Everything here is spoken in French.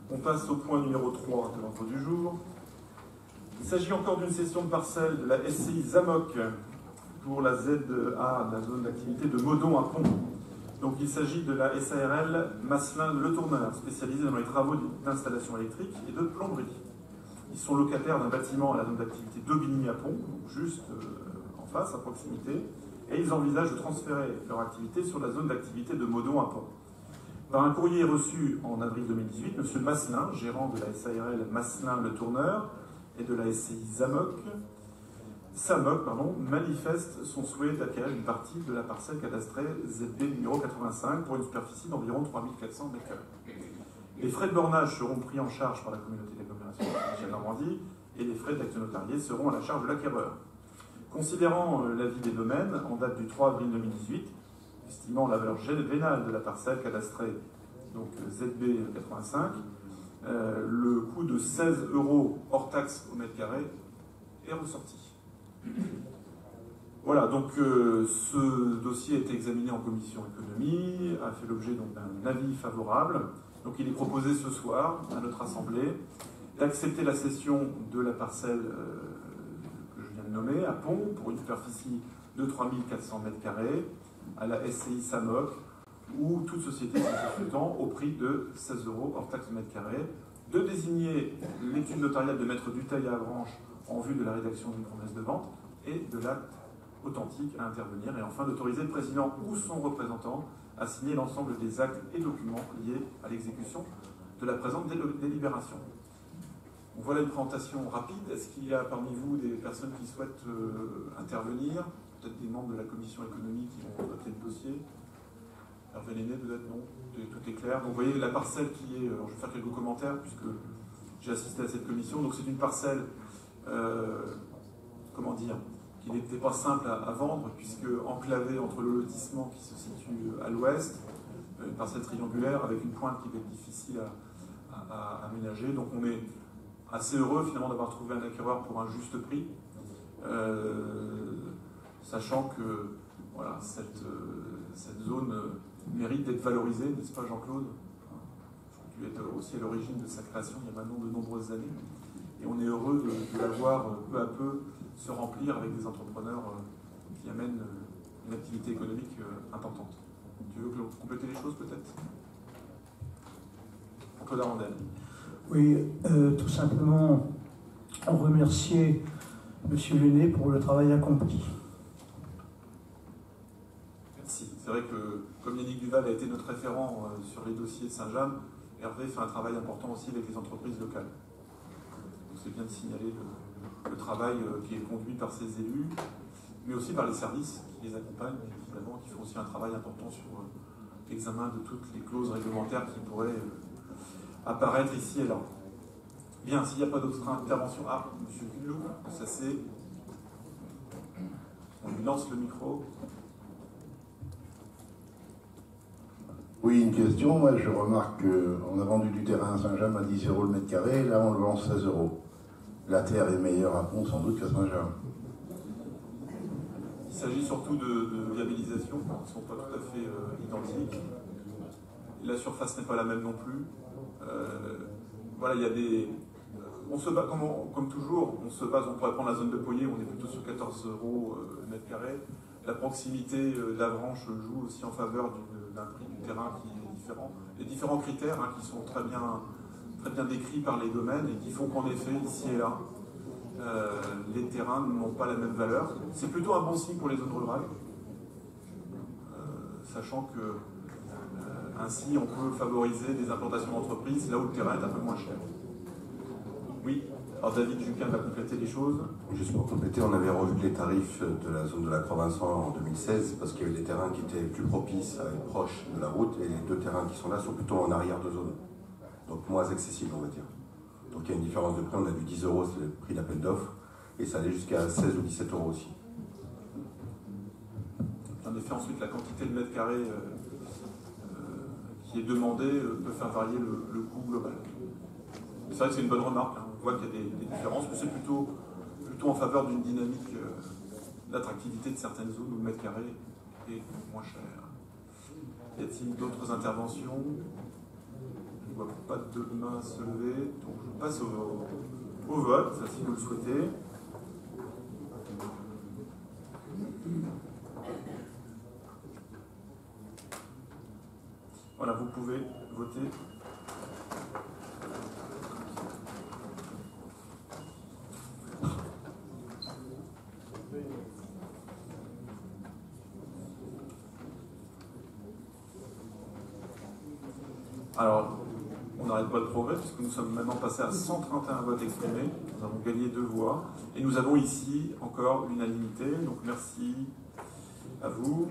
On passe au point numéro 3 de l'ordre du jour. Il s'agit encore d'une cession de parcelle de la SCI Zamoc pour la ZA, la zone d'activité de Modon à Pont. Donc il s'agit de la SARL Masselin-Le Tourneur, spécialisée dans les travaux d'installation électrique et de plomberie. Ils sont locataires d'un bâtiment à la zone d'activité d'Aubigny à Pont, donc juste en face, à proximité, et ils envisagent de transférer leur activité sur la zone d'activité de Modon à Pont. Par un courrier reçu en avril 2018, M. Masselin, gérant de la SARL Masselin-Le Tourneur et de la SCI Zamoc, manifeste son souhait d'acquérir une partie de la parcelle cadastrée ZB numéro 85 pour une superficie d'environ 3400 m². Les frais de bornage seront pris en charge par la communauté d'agglomération de Normandie et les frais d'acte notarié seront à la charge de l'acquéreur. Considérant l'avis des domaines en date du 3 avril 2018, estimant la valeur vénale de la parcelle cadastrée, donc ZB 85, le coût de 16 € hors taxe au mètre carré est ressorti. Voilà, donc ce dossier a été examiné en commission économie, a fait l'objet d'un avis favorable. Donc il est proposé ce soir à notre Assemblée d'accepter la cession de la parcelle que je viens de nommer à Pont pour une superficie de 3400 m² à la SCI Zamoc ou toute société souhaitant au prix de 16 € hors taxe mètre carré, de désigner l'étude notariale de maître Dutheil à Avranches en vue de la rédaction d'une promesse de vente et de l'acte authentique à intervenir, et enfin d'autoriser le président ou son représentant à signer l'ensemble des actes et documents liés à l'exécution de la présente délibération. Donc voilà une présentation rapide. Est-ce qu'il y a parmi vous des personnes qui souhaitent intervenir? Peut-être des membres de la commission économique qui vont voter le dossier? Hervé Lenné, peut-être? Non, tout est clair. Donc vous voyez la parcelle qui est... Alors je vais faire quelques commentaires puisque j'ai assisté à cette commission. Donc c'est une parcelle, comment dire, qui n'était pas simple à vendre puisque enclavée entre le lotissement qui se situe à l'ouest, une parcelle triangulaire avec une pointe qui va être difficile à aménager. Donc on est assez heureux finalement d'avoir trouvé un acquéreur pour un juste prix, sachant que voilà, cette zone mérite d'être valorisée, n'est-ce pas Jean-Claude? Tu es aussi à l'origine de sa création il y a maintenant de nombreuses années. Et on est heureux de la voir peu à peu se remplir avec des entrepreneurs qui amènent une activité économique importante. Tu veux compléter les choses peut-être? Claude Arandel. Oui, tout simplement remercier M. Lenné pour le travail accompli. Merci. C'est vrai que, comme Yannick Duval a été notre référent sur les dossiers Saint-James, Hervé fait un travail important aussi avec les entreprises locales. Donc c'est bien de signaler le travail qui est conduit par ces élus, mais aussi par les services qui les accompagnent, évidemment, qui font aussi un travail important sur l'examen de toutes les clauses réglementaires qui pourraient apparaître ici et là. Bien, s'il n'y a pas d'autres interventions... Ah, M. Guillaume, ça c'est... On lui lance le micro. Oui, une question. Moi, je remarque qu'on a vendu du terrain à Saint-James à 10 € le mètre carré, là on le vend 16 €. La terre est meilleure à Pont sans doute qu'à Saint-James. Il s'agit surtout de viabilisation, qui ne sont pas tout à fait identiques. La surface n'est pas la même non plus. Voilà, il y a des... on se bat, comme toujours, on se base, on pourrait prendre la zone de Poyer, on est plutôt sur 14 € le mètre carré. La proximité d'Avranches joue aussi en faveur d'un prix du terrain qui est différent. Les différents critères qui sont très bien décrits par les domaines et qui font qu'en effet, ici et là, les terrains n'ont pas la même valeur. C'est plutôt un bon signe pour les zones rurales, sachant que ainsi on peut favoriser des implantations d'entreprises là où le terrain est un peu moins cher. Oui. Alors David Juquin va compléter les choses. Juste pour compléter, on avait revu les tarifs de la zone de la Croix-Vincent en 2016 parce qu'il y avait des terrains qui étaient plus propices à être proches de la route et les deux terrains qui sont là sont plutôt en arrière de zone. Donc moins accessibles, on va dire. Donc il y a une différence de prix, on a vu 10 €, c'est le prix d'appel d'offres, et ça allait jusqu'à 16 ou 17 € aussi. En effet, ensuite, la quantité de mètres carrés qui est demandée peut faire varier le coût global. C'est vrai que c'est une bonne remarque, on voit qu'il y a des différences, mais c'est plutôt en faveur d'une dynamique d'attractivité de certaines zones où le mètre carré est moins cher. Y a-t-il d'autres interventions? vois pas de main se lever, donc je passe au vote, si vous le souhaitez. Voilà, vous pouvez voter. Alors, on n'arrête pas de progrès puisque nous sommes maintenant passés à 131 votes exprimés. Nous avons gagné 2 voix. Et nous avons ici encore l'unanimité. Donc merci à vous.